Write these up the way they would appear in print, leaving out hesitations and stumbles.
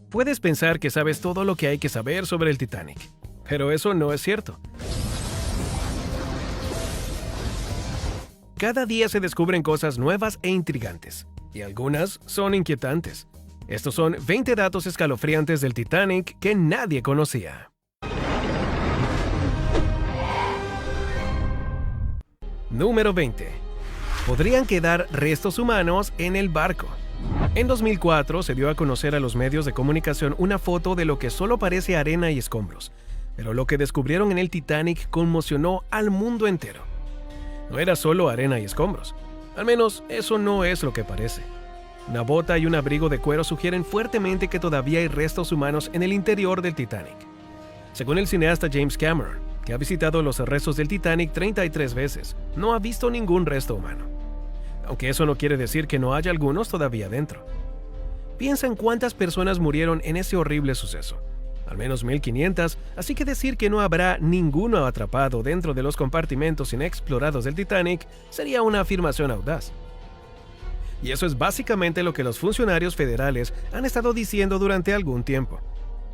Puedes pensar que sabes todo lo que hay que saber sobre el Titanic, pero eso no es cierto. Cada día se descubren cosas nuevas e intrigantes, y algunas son inquietantes. Estos son 20 datos escalofriantes del Titanic que nadie conocía. Número 20. Podrían quedar restos humanos en el barco. En 2004 se dio a conocer a los medios de comunicación una foto de lo que solo parece arena y escombros, pero lo que descubrieron en el Titanic conmocionó al mundo entero. No era solo arena y escombros, al menos eso no es lo que parece. Una bota y un abrigo de cuero sugieren fuertemente que todavía hay restos humanos en el interior del Titanic. Según el cineasta James Cameron, que ha visitado los restos del Titanic 33 veces, no ha visto ningún resto humano. Aunque eso no quiere decir que no haya algunos todavía dentro. Piensa en cuántas personas murieron en ese horrible suceso. Al menos 1.500, así que decir que no habrá ninguno atrapado dentro de los compartimentos inexplorados del Titanic sería una afirmación audaz. Y eso es básicamente lo que los funcionarios federales han estado diciendo durante algún tiempo.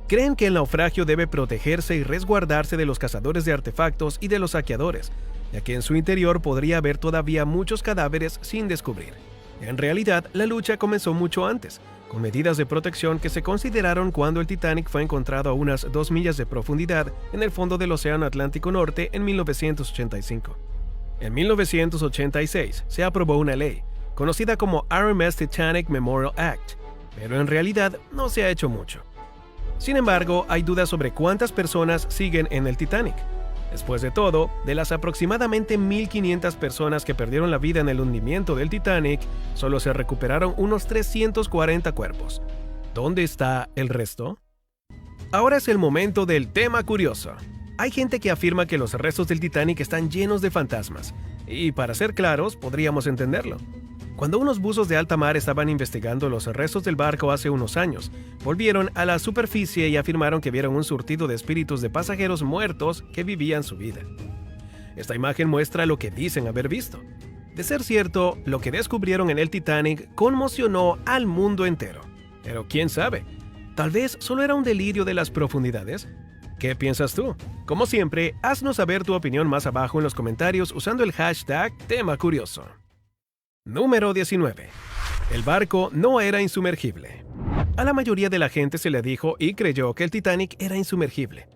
Creen que el naufragio debe protegerse y resguardarse de los cazadores de artefactos y de los saqueadores, ya que en su interior podría haber todavía muchos cadáveres sin descubrir. En realidad, la lucha comenzó mucho antes, con medidas de protección que se consideraron cuando el Titanic fue encontrado a unas 2 millas de profundidad en el fondo del Océano Atlántico Norte en 1985. En 1986 se aprobó una ley, conocida como RMS Titanic Memorial Act, pero en realidad no se ha hecho mucho. Sin embargo, hay dudas sobre cuántas personas siguen en el Titanic. Después de todo, de las aproximadamente 1.500 personas que perdieron la vida en el hundimiento del Titanic, solo se recuperaron unos 340 cuerpos. ¿Dónde está el resto? Ahora es el momento del tema curioso. Hay gente que afirma que los restos del Titanic están llenos de fantasmas, y para ser claros, podríamos entenderlo. Cuando unos buzos de alta mar estaban investigando los restos del barco hace unos años, volvieron a la superficie y afirmaron que vieron un surtido de espíritus de pasajeros muertos que vivían su vida. Esta imagen muestra lo que dicen haber visto. De ser cierto, lo que descubrieron en el Titanic conmocionó al mundo entero. Pero quién sabe, tal vez solo era un delirio de las profundidades. ¿Qué piensas tú? Como siempre, haznos saber tu opinión más abajo en los comentarios usando el hashtag tema curioso. Número 19. El barco no era insumergible. A la mayoría de la gente se le dijo y creyó que el Titanic era insumergible.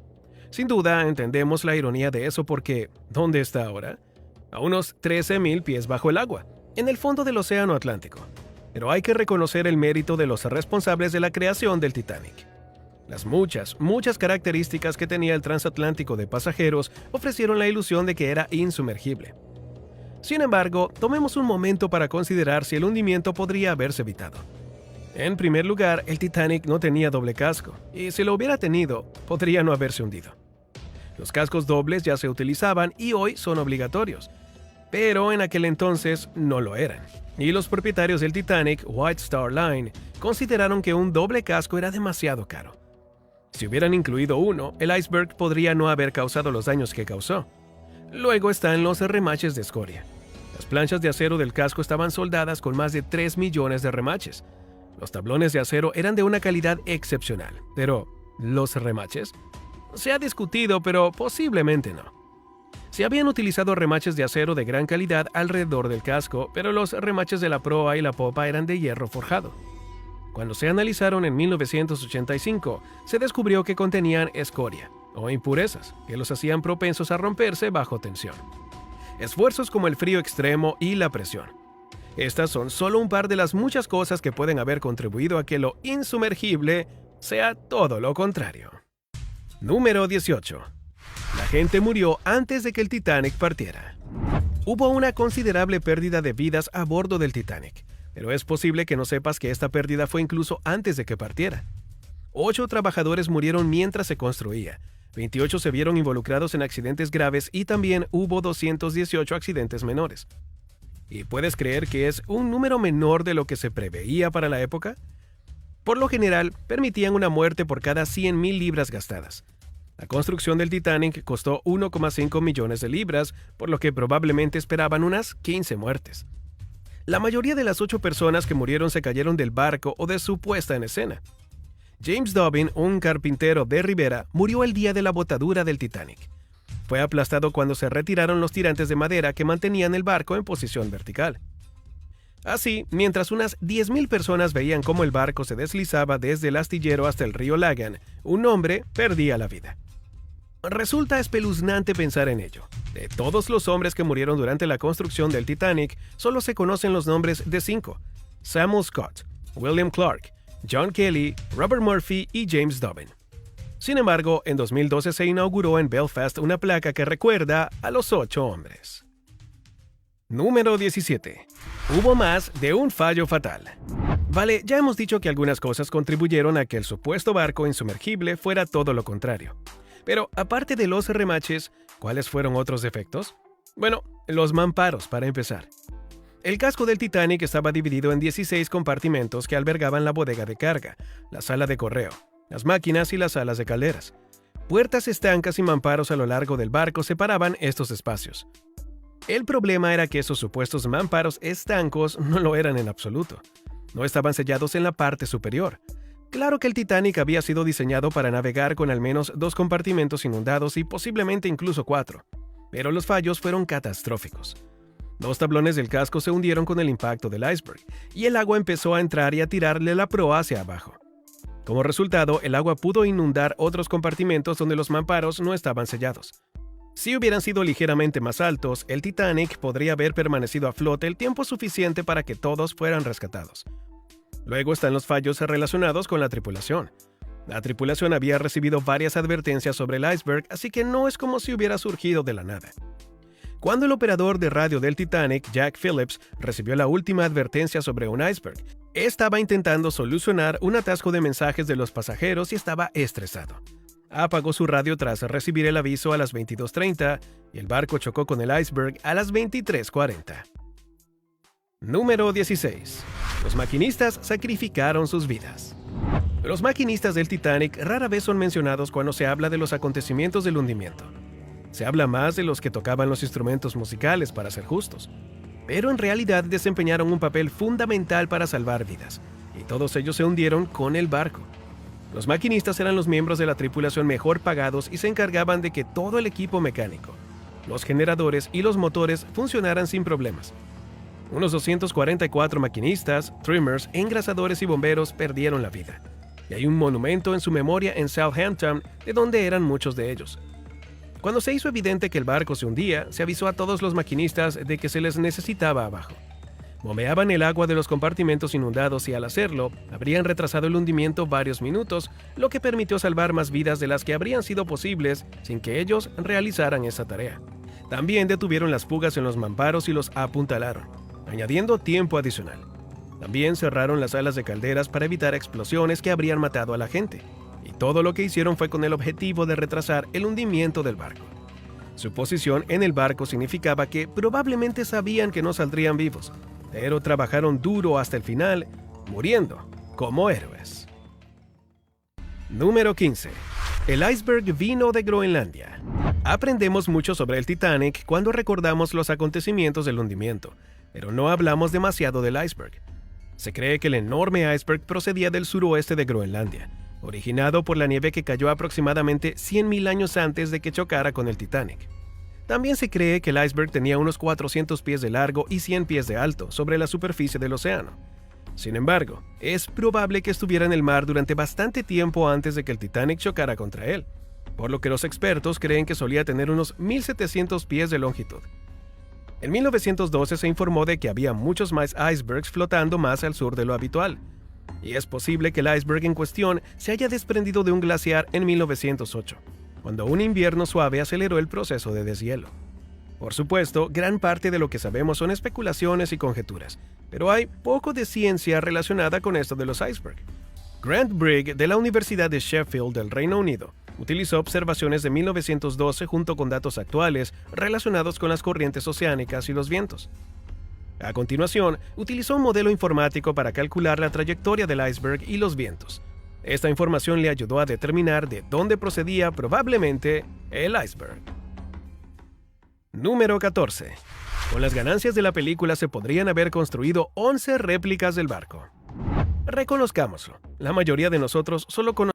Sin duda, entendemos la ironía de eso porque, ¿dónde está ahora? A unos 13.000 pies bajo el agua, en el fondo del Océano Atlántico. Pero hay que reconocer el mérito de los responsables de la creación del Titanic. Las muchas características que tenía el transatlántico de pasajeros ofrecieron la ilusión de que era insumergible. Sin embargo, tomemos un momento para considerar si el hundimiento podría haberse evitado. En primer lugar, el Titanic no tenía doble casco, y si lo hubiera tenido, podría no haberse hundido. Los cascos dobles ya se utilizaban y hoy son obligatorios, pero en aquel entonces no lo eran. Y los propietarios del Titanic, White Star Line, consideraron que un doble casco era demasiado caro. Si hubieran incluido uno, el iceberg podría no haber causado los daños que causó. Luego están los remaches de escoria. Las planchas de acero del casco estaban soldadas con más de 3 millones de remaches. Los tablones de acero eran de una calidad excepcional, pero ¿los remaches? Se ha discutido, pero posiblemente no. Se habían utilizado remaches de acero de gran calidad alrededor del casco, pero los remaches de la proa y la popa eran de hierro forjado. Cuando se analizaron en 1985, se descubrió que contenían escoria, o impurezas, que los hacían propensos a romperse bajo tensión. Esfuerzos como el frío extremo y la presión. Estas son solo un par de las muchas cosas que pueden haber contribuido a que lo insumergible sea todo lo contrario. Número 18. La gente murió antes de que el Titanic partiera. Hubo una considerable pérdida de vidas a bordo del Titanic, pero es posible que no sepas que esta pérdida fue incluso antes de que partiera. 8 trabajadores murieron mientras se construía. 28 se vieron involucrados en accidentes graves y también hubo 218 accidentes menores. ¿Y puedes creer que es un número menor de lo que se preveía para la época? Por lo general, permitían una muerte por cada 100.000 libras gastadas. La construcción del Titanic costó 1,5 millones de libras, por lo que probablemente esperaban unas 15 muertes. La mayoría de las 8 personas que murieron se cayeron del barco o de su puesta en escena. James Dobbin, un carpintero de Rivera, murió el día de la botadura del Titanic. Fue aplastado cuando se retiraron los tirantes de madera que mantenían el barco en posición vertical. Así, mientras unas 10.000 personas veían cómo el barco se deslizaba desde el astillero hasta el río Lagan, un hombre perdía la vida. Resulta espeluznante pensar en ello. De todos los hombres que murieron durante la construcción del Titanic, solo se conocen los nombres de 5: Samuel Scott, William Clark, John Kelly, Robert Murphy y James Dobbin. Sin embargo, en 2012 se inauguró en Belfast una placa que recuerda a los 8 hombres. Número 17. Hubo más de un fallo fatal. Vale, ya hemos dicho que algunas cosas contribuyeron a que el supuesto barco insumergible fuera todo lo contrario. Pero aparte de los remaches, ¿cuáles fueron otros defectos? Bueno, los mamparos para empezar. El casco del Titanic estaba dividido en 16 compartimentos que albergaban la bodega de carga, la sala de correo, las máquinas y las salas de calderas. Puertas estancas y mamparos a lo largo del barco separaban estos espacios. El problema era que esos supuestos mamparos estancos no lo eran en absoluto. No estaban sellados en la parte superior. Claro que el Titanic había sido diseñado para navegar con al menos 2 compartimentos inundados y posiblemente incluso 4, pero los fallos fueron catastróficos. 2 tablones del casco se hundieron con el impacto del iceberg, y el agua empezó a entrar y a tirarle la proa hacia abajo. Como resultado, el agua pudo inundar otros compartimentos donde los mamparos no estaban sellados. Si hubieran sido ligeramente más altos, el Titanic podría haber permanecido a flote el tiempo suficiente para que todos fueran rescatados. Luego están los fallos relacionados con la tripulación. La tripulación había recibido varias advertencias sobre el iceberg, así que no es como si hubiera surgido de la nada. Cuando el operador de radio del Titanic, Jack Phillips, recibió la última advertencia sobre un iceberg, estaba intentando solucionar un atasco de mensajes de los pasajeros y estaba estresado. Apagó su radio tras recibir el aviso a las 22:30 y el barco chocó con el iceberg a las 23:40. Número 16. Los maquinistas sacrificaron sus vidas. Los maquinistas del Titanic rara vez son mencionados cuando se habla de los acontecimientos del hundimiento. Se habla más de los que tocaban los instrumentos musicales, para ser justos. Pero en realidad desempeñaron un papel fundamental para salvar vidas, y todos ellos se hundieron con el barco. Los maquinistas eran los miembros de la tripulación mejor pagados y se encargaban de que todo el equipo mecánico, los generadores y los motores funcionaran sin problemas. Unos 244 maquinistas, trimmers, engrasadores y bomberos perdieron la vida. Y hay un monumento en su memoria en Southampton, de donde eran muchos de ellos. Cuando se hizo evidente que el barco se hundía, se avisó a todos los maquinistas de que se les necesitaba abajo. Bombeaban el agua de los compartimentos inundados y al hacerlo, habrían retrasado el hundimiento varios minutos, lo que permitió salvar más vidas de las que habrían sido posibles sin que ellos realizaran esa tarea. También detuvieron las fugas en los mamparos y los apuntalaron, añadiendo tiempo adicional. También cerraron las salas de calderas para evitar explosiones que habrían matado a la gente. Y todo lo que hicieron fue con el objetivo de retrasar el hundimiento del barco. Su posición en el barco significaba que probablemente sabían que no saldrían vivos, pero trabajaron duro hasta el final, muriendo como héroes. Número 15. El iceberg vino de Groenlandia. Aprendemos mucho sobre el Titanic cuando recordamos los acontecimientos del hundimiento, pero no hablamos demasiado del iceberg. Se cree que el enorme iceberg procedía del suroeste de Groenlandia, originado por la nieve que cayó aproximadamente 100.000 años antes de que chocara con el Titanic. También se cree que el iceberg tenía unos 400 pies de largo y 100 pies de alto sobre la superficie del océano. Sin embargo, es probable que estuviera en el mar durante bastante tiempo antes de que el Titanic chocara contra él, por lo que los expertos creen que solía tener unos 1.700 pies de longitud. En 1912 se informó de que había muchos más icebergs flotando más al sur de lo habitual, y es posible que el iceberg en cuestión se haya desprendido de un glaciar en 1908, cuando un invierno suave aceleró el proceso de deshielo. Por supuesto, gran parte de lo que sabemos son especulaciones y conjeturas, pero hay poco de ciencia relacionada con esto de los icebergs. Grant Brigg, de la Universidad de Sheffield del Reino Unido, utilizó observaciones de 1912 junto con datos actuales relacionados con las corrientes oceánicas y los vientos. A continuación, utilizó un modelo informático para calcular la trayectoria del iceberg y los vientos. Esta información le ayudó a determinar de dónde procedía probablemente el iceberg. Número 14. Con las ganancias de la película se podrían haber construido 11 réplicas del barco. Reconozcámoslo, la mayoría de nosotros solo conocemos